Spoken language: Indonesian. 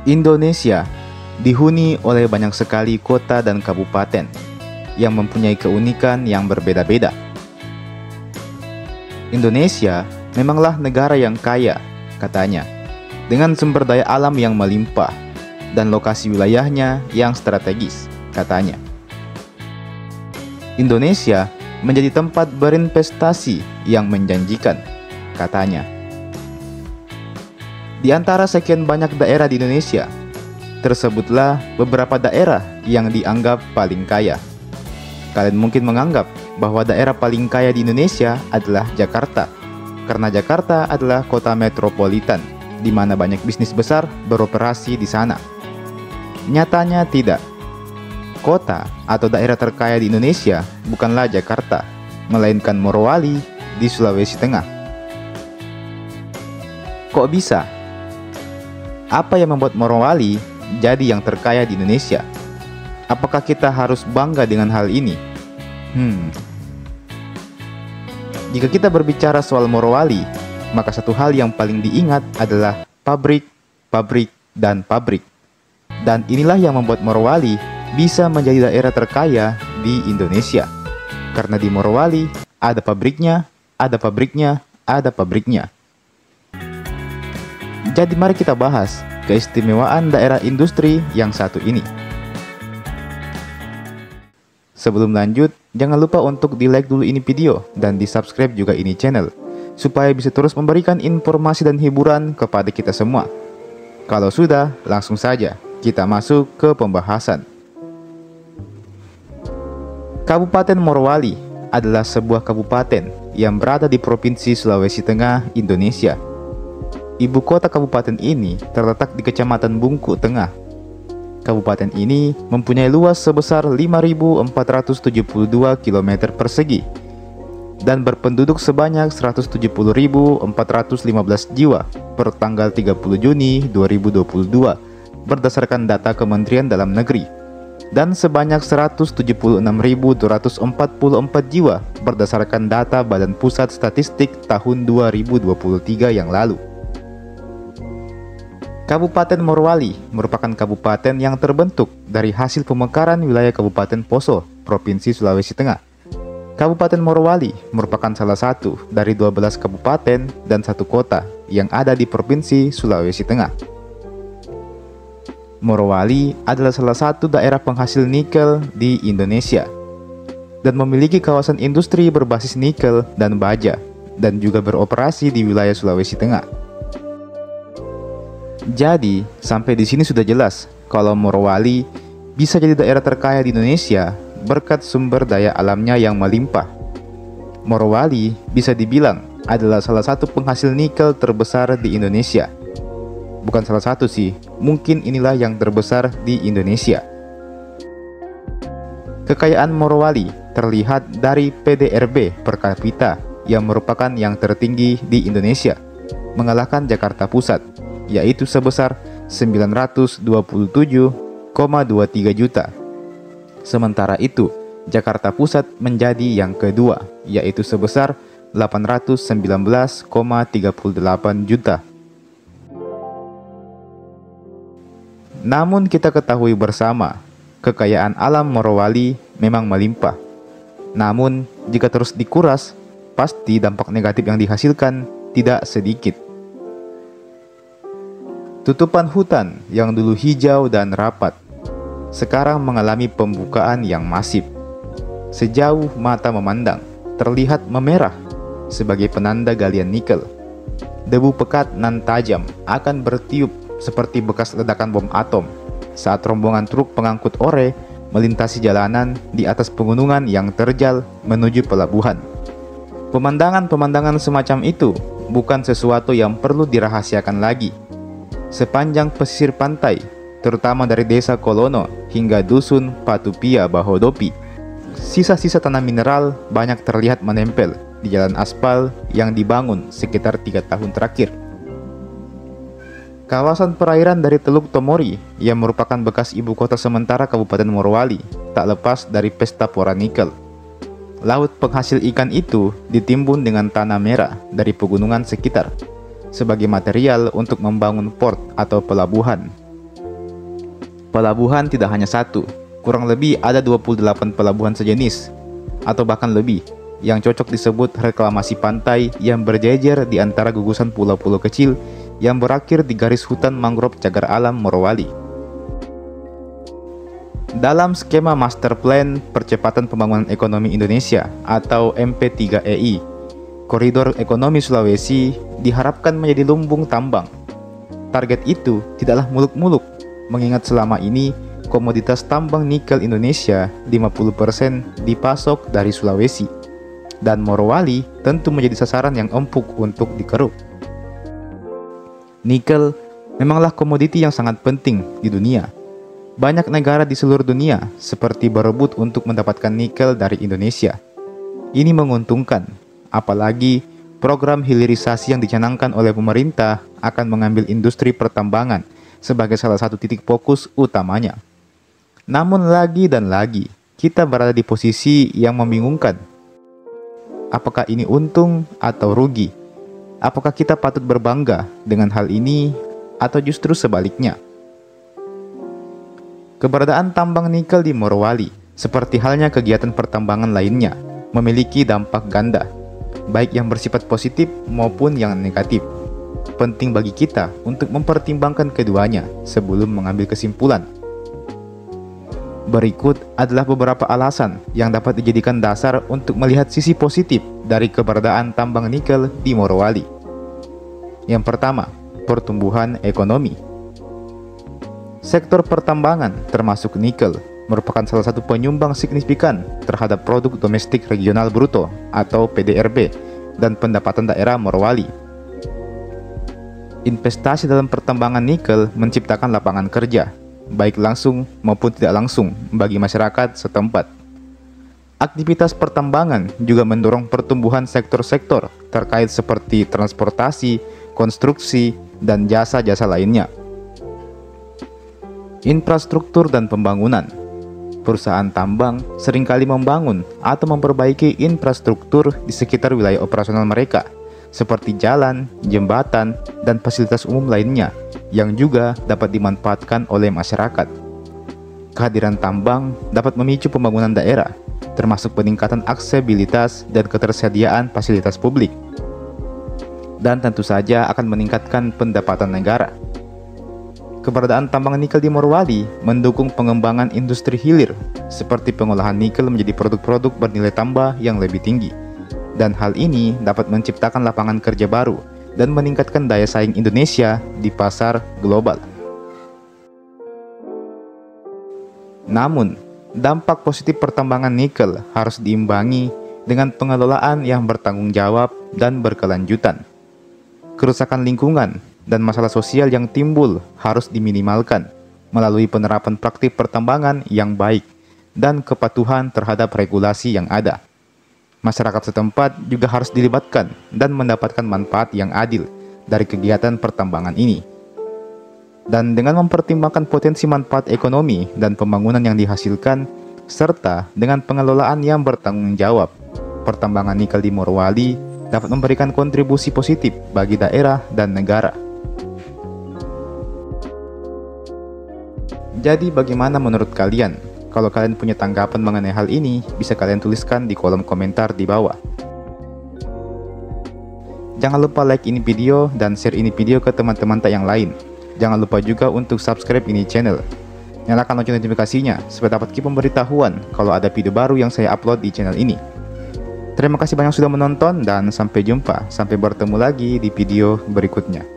Indonesia dihuni oleh banyak sekali kota dan kabupaten yang mempunyai keunikan yang berbeda-beda. Indonesia memanglah negara yang kaya, katanya, dengan sumber daya alam yang melimpah dan lokasi wilayahnya yang strategis, katanya. Indonesia menjadi tempat berinvestasi yang menjanjikan, katanya. Di antara sekian banyak daerah di Indonesia, tersebutlah beberapa daerah yang dianggap paling kaya. Kalian mungkin menganggap bahwa daerah paling kaya di Indonesia adalah Jakarta, karena Jakarta adalah kota metropolitan, di mana banyak bisnis besar beroperasi di sana. Nyatanya tidak. Kota atau daerah terkaya di Indonesia bukanlah Jakarta, melainkan Morowali di Sulawesi Tengah. Kok bisa? Apa yang membuat Morowali jadi yang terkaya di Indonesia? Apakah kita harus bangga dengan hal ini? Jika kita berbicara soal Morowali, maka satu hal yang paling diingat adalah pabrik, pabrik, dan pabrik. Dan inilah yang membuat Morowali bisa menjadi daerah terkaya di Indonesia. Karena di Morowali ada pabriknya, ada pabriknya, ada pabriknya. Jadi mari kita bahas keistimewaan daerah industri yang satu ini. Sebelum lanjut, jangan lupa untuk di-like dulu ini video dan di-subscribe juga ini channel, supaya bisa terus memberikan informasi dan hiburan kepada kita semua. Kalau sudah, langsung saja kita masuk ke pembahasan. Kabupaten Morowali adalah sebuah kabupaten yang berada di Provinsi Sulawesi Tengah, Indonesia. Ibu kota kabupaten ini terletak di Kecamatan Bungku Tengah. Kabupaten ini mempunyai luas sebesar 5.472 km persegi dan berpenduduk sebanyak 170.415 jiwa per tanggal 30 Juni 2022 berdasarkan data Kementerian Dalam Negeri, dan sebanyak 176.244 jiwa berdasarkan data Badan Pusat Statistik tahun 2023 yang lalu. Kabupaten Morowali merupakan kabupaten yang terbentuk dari hasil pemekaran wilayah Kabupaten Poso, Provinsi Sulawesi Tengah. Kabupaten Morowali merupakan salah satu dari 12 kabupaten dan satu kota yang ada di Provinsi Sulawesi Tengah. Morowali adalah salah satu daerah penghasil nikel di Indonesia dan memiliki kawasan industri berbasis nikel dan baja dan juga beroperasi di wilayah Sulawesi Tengah. Jadi, sampai di sini sudah jelas kalau Morowali bisa jadi daerah terkaya di Indonesia berkat sumber daya alamnya yang melimpah. Morowali bisa dibilang adalah salah satu penghasil nikel terbesar di Indonesia. Bukan salah satu sih, mungkin inilah yang terbesar di Indonesia. Kekayaan Morowali terlihat dari PDRB per kapita yang merupakan yang tertinggi di Indonesia, mengalahkan Jakarta Pusat, yaitu sebesar 927,23 juta. Sementara itu, Jakarta Pusat menjadi yang kedua, yaitu sebesar 819,38 juta. Namun kita ketahui bersama, kekayaan alam Morowali memang melimpah. Namun, jika terus dikuras, pasti dampak negatif yang dihasilkan tidak sedikit. Tutupan hutan yang dulu hijau dan rapat, sekarang mengalami pembukaan yang masif. Sejauh mata memandang, terlihat memerah sebagai penanda galian nikel. Debu pekat nan tajam akan bertiup seperti bekas ledakan bom atom saat rombongan truk pengangkut ore melintasi jalanan di atas pegunungan yang terjal menuju pelabuhan. Pemandangan-pemandangan semacam itu bukan sesuatu yang perlu dirahasiakan lagi. Sepanjang pesisir pantai, terutama dari desa Kolono hingga dusun Patupia Bahodopi, sisa-sisa tanah mineral banyak terlihat menempel di jalan aspal yang dibangun sekitar 3 tahun terakhir. Kawasan perairan dari Teluk Tomori yang merupakan bekas ibu kota sementara Kabupaten Morowali tak lepas dari pesta pora nikel. Laut penghasil ikan itu ditimbun dengan tanah merah dari pegunungan sekitar sebagai material untuk membangun port atau pelabuhan. Pelabuhan tidak hanya satu, kurang lebih ada 28 pelabuhan sejenis, atau bahkan lebih, yang cocok disebut reklamasi pantai yang berjejer di antara gugusan pulau-pulau kecil yang berakhir di garis hutan mangrove cagar alam Morowali. Dalam skema Master Plan Percepatan Pembangunan Ekonomi Indonesia atau MP3EI, Koridor Ekonomi Sulawesi diharapkan menjadi lumbung tambang. Target itu tidaklah muluk-muluk, mengingat selama ini komoditas tambang nikel Indonesia 50% dipasok dari Sulawesi, dan Morowali tentu menjadi sasaran yang empuk untuk dikeruk. Nikel memanglah komoditi yang sangat penting di dunia. Banyak negara di seluruh dunia seperti berebut untuk mendapatkan nikel dari Indonesia. Ini menguntungkan, apalagi program hilirisasi yang dicanangkan oleh pemerintah akan mengambil industri pertambangan sebagai salah satu titik fokus utamanya. Namun lagi dan lagi, kita berada di posisi yang membingungkan. Apakah ini untung atau rugi? Apakah kita patut berbangga dengan hal ini atau justru sebaliknya? Keberadaan tambang nikel di Morowali, seperti halnya kegiatan pertambangan lainnya, memiliki dampak ganda, baik yang bersifat positif maupun yang negatif. Penting bagi kita untuk mempertimbangkan keduanya sebelum mengambil kesimpulan. Berikut adalah beberapa alasan yang dapat dijadikan dasar untuk melihat sisi positif dari keberadaan tambang nikel di Morowali. Yang pertama, pertumbuhan ekonomi. Sektor pertambangan, termasuk nikel, merupakan salah satu penyumbang signifikan terhadap produk domestik regional bruto atau PDRB dan pendapatan daerah Morowali. Investasi dalam pertambangan nikel menciptakan lapangan kerja, baik langsung maupun tidak langsung bagi masyarakat setempat. Aktivitas pertambangan juga mendorong pertumbuhan sektor-sektor terkait seperti transportasi, konstruksi, dan jasa-jasa lainnya. Infrastruktur dan pembangunan. Perusahaan tambang seringkali membangun atau memperbaiki infrastruktur di sekitar wilayah operasional mereka, seperti jalan, jembatan, dan fasilitas umum lainnya yang juga dapat dimanfaatkan oleh masyarakat. Kehadiran tambang dapat memicu pembangunan daerah, termasuk peningkatan aksesibilitas dan ketersediaan fasilitas publik. Dan tentu saja akan meningkatkan pendapatan negara. Keberadaan tambang nikel di Morowali mendukung pengembangan industri hilir, seperti pengolahan nikel menjadi produk-produk bernilai tambah yang lebih tinggi. Dan hal ini dapat menciptakan lapangan kerja baru dan meningkatkan daya saing Indonesia di pasar global. Namun, dampak positif pertambangan nikel harus diimbangi dengan pengelolaan yang bertanggung jawab dan berkelanjutan. Kerusakan lingkungan dan masalah sosial yang timbul harus diminimalkan melalui penerapan praktik pertambangan yang baik dan kepatuhan terhadap regulasi yang ada. Masyarakat setempat juga harus dilibatkan dan mendapatkan manfaat yang adil dari kegiatan pertambangan ini. Dan dengan mempertimbangkan potensi manfaat ekonomi dan pembangunan yang dihasilkan, serta dengan pengelolaan yang bertanggung jawab, pertambangan nikel di Morowali dapat memberikan kontribusi positif bagi daerah dan negara. Jadi bagaimana menurut kalian? Kalau kalian punya tanggapan mengenai hal ini, bisa kalian tuliskan di kolom komentar di bawah. Jangan lupa like ini video dan share ini video ke teman-teman yang lain. Jangan lupa juga untuk subscribe ini channel. Nyalakan lonceng notifikasinya supaya dapat pemberitahuan kalau ada video baru yang saya upload di channel ini. Terima kasih banyak sudah menonton dan sampai jumpa. Sampai bertemu lagi di video berikutnya.